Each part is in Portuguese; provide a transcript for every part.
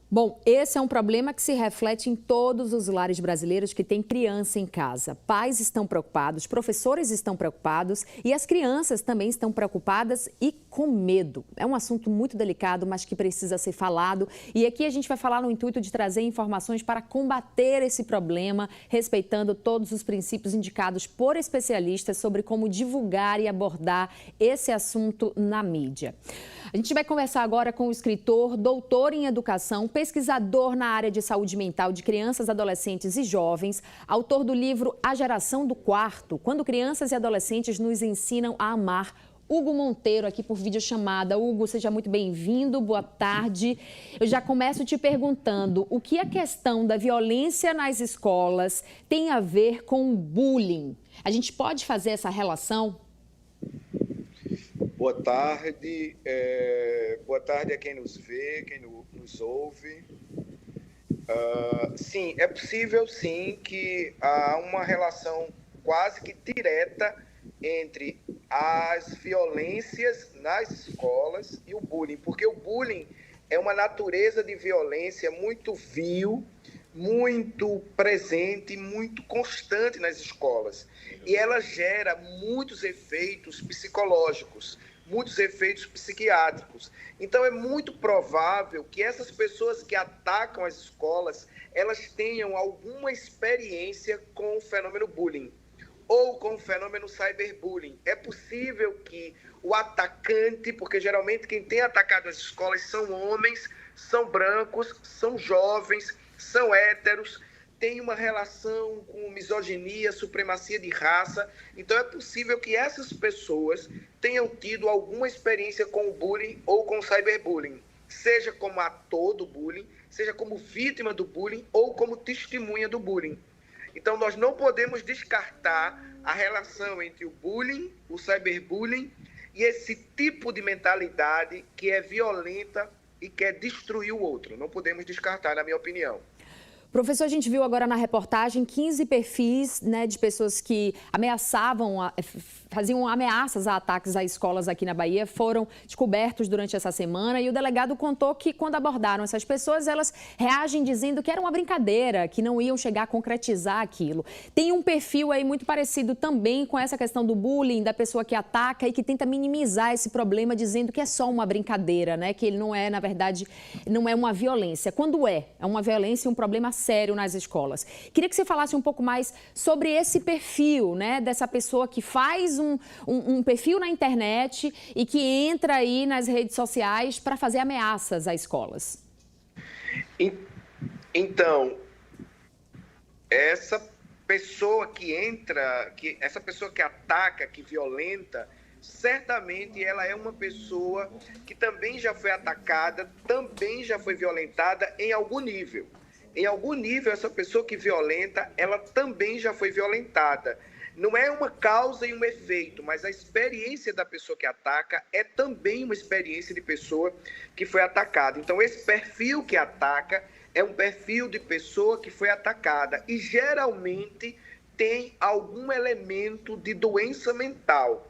Bom, esse é um problema que se reflete em todos os lares brasileiros que têm criança em casa. Pais estão preocupados, professores estão preocupados e as crianças também estão preocupadas e com medo. É um assunto muito delicado, mas que precisa ser falado. E aqui a gente vai falar no intuito de trazer informações para combater esse problema, respeitando todos os princípios indicados por especialistas sobre como divulgar e abordar esse assunto na mídia. A gente vai conversar agora com o escritor, doutor em educação, pesquisador na área de saúde mental de crianças, adolescentes e jovens, autor do livro A Geração do Quarto, quando crianças e adolescentes nos ensinam a amar. Hugo Monteiro, aqui por videochamada. Hugo, seja muito bem-vindo, boa tarde. Eu já começo te perguntando o que a questão da violência nas escolas tem a ver com o bullying. A gente pode fazer essa relação? Boa tarde. Boa tarde a quem nos vê, quem nos ouve. Sim, é possível, sim, que há uma relação quase que direta entre as violências nas escolas e o bullying, porque o bullying é uma natureza de violência muito vil, muito presente, muito constante nas escolas. E ela gera muitos efeitos psicológicos, muitos efeitos psiquiátricos. Então, é muito provável que essas pessoas que atacam as escolas, elas tenham alguma experiência com o fenômeno bullying ou com o fenômeno cyberbullying. É possível que o atacante, porque geralmente quem tem atacado as escolas são homens, são brancos, são jovens, são héteros, tem uma relação com misoginia, supremacia de raça. Então é possível que essas pessoas tenham tido alguma experiência com o bullying ou com o cyberbullying, seja como ator do bullying, seja como vítima do bullying ou como testemunha do bullying. Então nós não podemos descartar a relação entre o bullying, o cyberbullying e esse tipo de mentalidade que é violenta e quer destruir o outro. Não podemos descartar, na minha opinião. Professor, a gente viu agora na reportagem 15 perfis, né, de pessoas que ameaçavam, faziam ameaças a ataques a escolas aqui na Bahia, foram descobertos durante essa semana e o delegado contou que quando abordaram essas pessoas, elas reagem dizendo que era uma brincadeira, que não iam chegar a concretizar aquilo. Tem um perfil aí muito parecido também com essa questão do bullying, da pessoa que ataca e que tenta minimizar esse problema dizendo que é só uma brincadeira, né, que ele não é, na verdade, não é uma violência. Quando é uma violência e um problema sério nas escolas. Queria que você falasse um pouco mais sobre esse perfil, né, dessa pessoa que faz um perfil na internet e que entra aí nas redes sociais para fazer ameaças a escolas. Então, essa pessoa que entra, essa pessoa que ataca, que violenta, certamente ela é uma pessoa que também já foi atacada, também já foi violentada em algum nível. Em algum nível, essa pessoa que violenta, ela também já foi violentada. Não é uma causa e um efeito, mas a experiência da pessoa que ataca é também uma experiência de pessoa que foi atacada. Então, esse perfil que ataca é um perfil de pessoa que foi atacada e geralmente tem algum elemento de doença mental,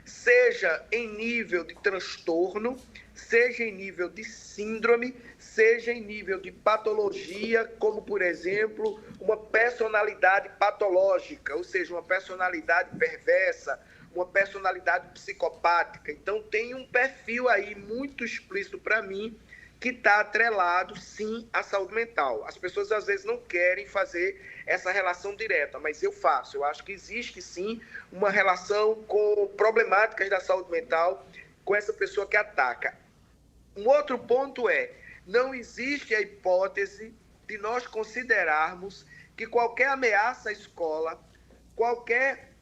seja em nível de transtorno, seja em nível de síndrome, seja em nível de patologia, como, por exemplo, uma personalidade patológica, ou seja, uma personalidade perversa, uma personalidade psicopática. Então, tem um perfil aí muito explícito para mim que está atrelado, sim, à saúde mental. As pessoas, às vezes, não querem fazer essa relação direta, mas eu faço. Eu acho que existe, sim, uma relação com problemáticas da saúde mental com essa pessoa que ataca. Um outro ponto é, não existe a hipótese de nós considerarmos que qualquer ameaça à escola, qualquer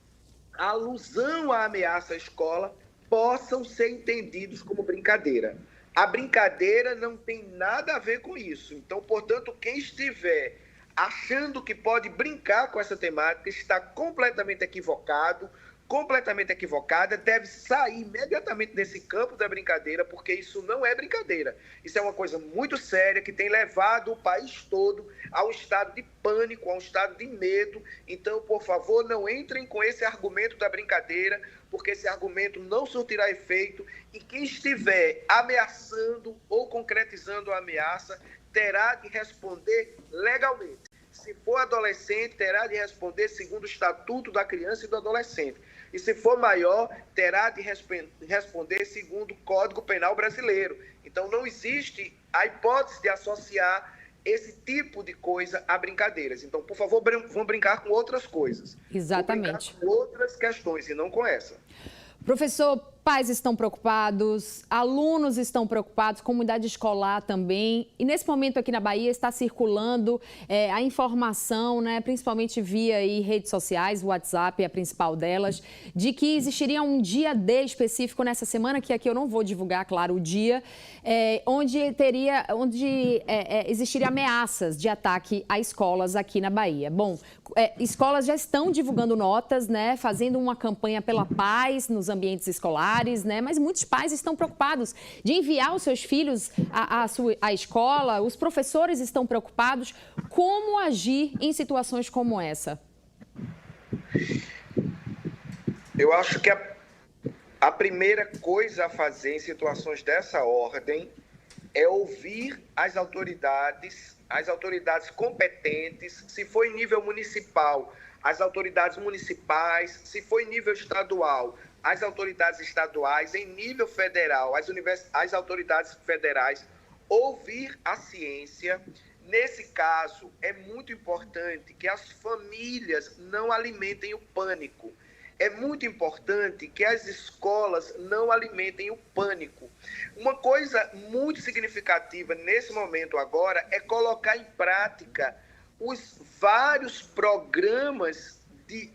alusão à ameaça à escola, possam ser entendidos como brincadeira. A brincadeira não tem nada a ver com isso. Então, portanto, quem estiver achando que pode brincar com essa temática está completamente equivocado, completamente equivocada, deve sair imediatamente desse campo da brincadeira, porque isso não é brincadeira. Isso é uma coisa muito séria que tem levado o país todo a um estado de pânico, a um estado de medo. Então, por favor, não entrem com esse argumento da brincadeira, porque esse argumento não surtirá efeito e quem estiver ameaçando ou concretizando a ameaça terá de responder legalmente. Se for adolescente, terá de responder segundo o Estatuto da Criança e do Adolescente. E se for maior, terá de responder segundo o Código Penal Brasileiro. Então, não existe a hipótese de associar esse tipo de coisa a brincadeiras. Então, por favor, vamos brincar com outras coisas. Exatamente. Vamos brincar com outras questões e não com essa. Professor, pais estão preocupados, alunos estão preocupados, comunidade escolar também. E nesse momento aqui na Bahia está circulando a informação, né, principalmente via aí redes sociais, o WhatsApp é a principal delas, de que existiria um dia D específico nessa semana, que aqui eu não vou divulgar, claro, o dia, onde existiria ameaças de ataque a escolas aqui na Bahia. Bom, escolas já estão divulgando notas, né, fazendo uma campanha pela paz nos ambientes escolares, né? Mas muitos pais estão preocupados de enviar os seus filhos à escola, os professores estão preocupados. Como agir em situações como essa? Eu acho que a primeira coisa a fazer em situações dessa ordem é ouvir as autoridades competentes, se for em nível municipal, as autoridades municipais, se for em nível estadual, as autoridades estaduais, em nível federal, as autoridades federais, ouvir a ciência. Nesse caso, é muito importante que as famílias não alimentem o pânico. É muito importante que as escolas não alimentem o pânico. Uma coisa muito significativa nesse momento agora é colocar em prática os vários programas de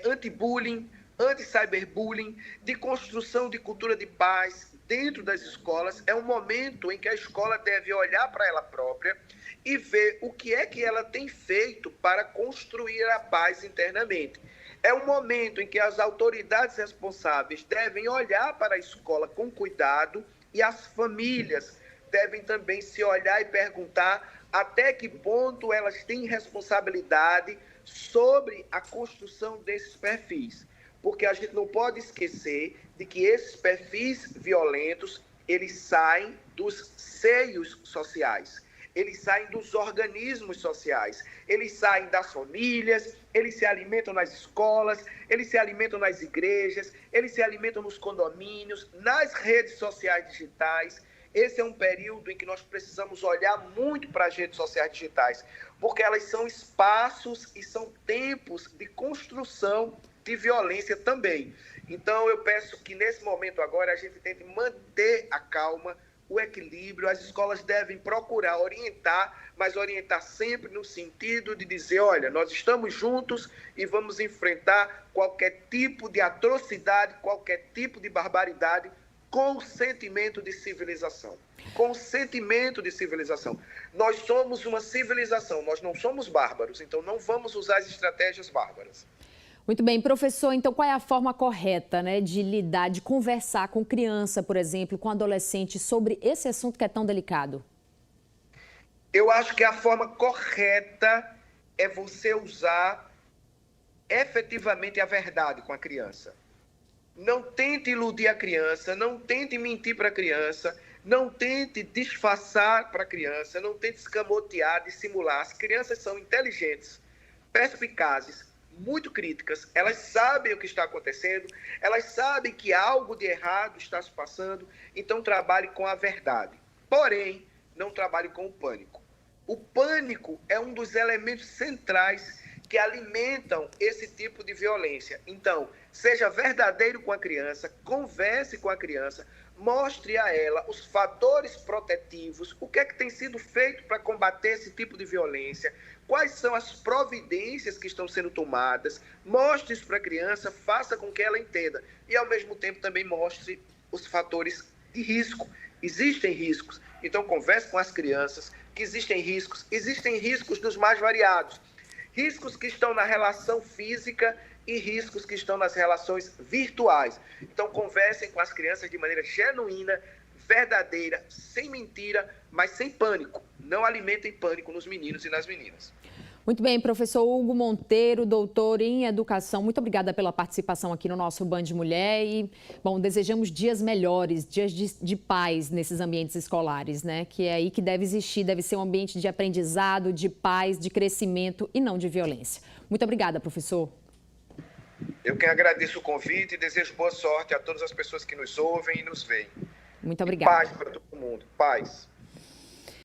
anti-bullying, anti-cyberbullying, de construção de cultura de paz dentro das escolas. É um momento em que a escola deve olhar para ela própria e ver o que é que ela tem feito para construir a paz internamente. É um momento em que as autoridades responsáveis devem olhar para a escola com cuidado e as famílias devem também se olhar e perguntar até que ponto elas têm responsabilidade sobre a construção desses perfis. Porque a gente não pode esquecer de que esses perfis violentos, eles saem dos seios sociais, eles saem dos organismos sociais, eles saem das famílias, eles se alimentam nas escolas, eles se alimentam nas igrejas, eles se alimentam nos condomínios, nas redes sociais digitais. Esse é um período em que nós precisamos olhar muito para as redes sociais digitais, porque elas são espaços e são tempos de construção de violência também. Então, eu peço que nesse momento agora a gente tente manter a calma, o equilíbrio. As escolas devem procurar orientar, mas orientar sempre no sentido de dizer, olha, nós estamos juntos e vamos enfrentar qualquer tipo de atrocidade, qualquer tipo de barbaridade, com sentimento de civilização. Com sentimento de civilização. Nós somos uma civilização, nós não somos bárbaros, então não vamos usar as estratégias bárbaras. Muito bem, professor, então qual é a forma correta, né, de lidar, de conversar com criança, por exemplo, com adolescente, sobre esse assunto que é tão delicado? Eu acho que a forma correta é você usar efetivamente a verdade com a criança. Não tente iludir a criança, não tente mentir para a criança, não tente disfarçar para a criança, não tente escamotear, dissimular. As crianças são inteligentes, perspicazes, muito críticas, elas sabem o que está acontecendo, elas sabem que algo de errado está se passando, então trabalhe com a verdade. Porém, não trabalhe com o pânico. O pânico é um dos elementos centrais que alimentam esse tipo de violência. Então, seja verdadeiro com a criança, converse com a criança, mostre a ela os fatores protetivos, o que é que tem sido feito para combater esse tipo de violência, quais são as providências que estão sendo tomadas, mostre isso para a criança, faça com que ela entenda e, ao mesmo tempo, também mostre os fatores de risco. Existem riscos, então converse com as crianças que existem riscos dos mais variados. Riscos que estão na relação física e riscos que estão nas relações virtuais. Então, conversem com as crianças de maneira genuína, verdadeira, sem mentira, mas sem pânico. Não alimentem pânico nos meninos e nas meninas. Muito bem, professor Hugo Monteiro, doutor em educação, muito obrigada pela participação aqui no nosso Band Mulher e, bom, desejamos dias melhores, dias de paz nesses ambientes escolares, né? Que é aí que deve existir, deve ser um ambiente de aprendizado, de paz, de crescimento e não de violência. Muito obrigada, professor. Eu que agradeço o convite e desejo boa sorte a todas as pessoas que nos ouvem e nos veem. Muito obrigada. E paz para todo mundo. Paz.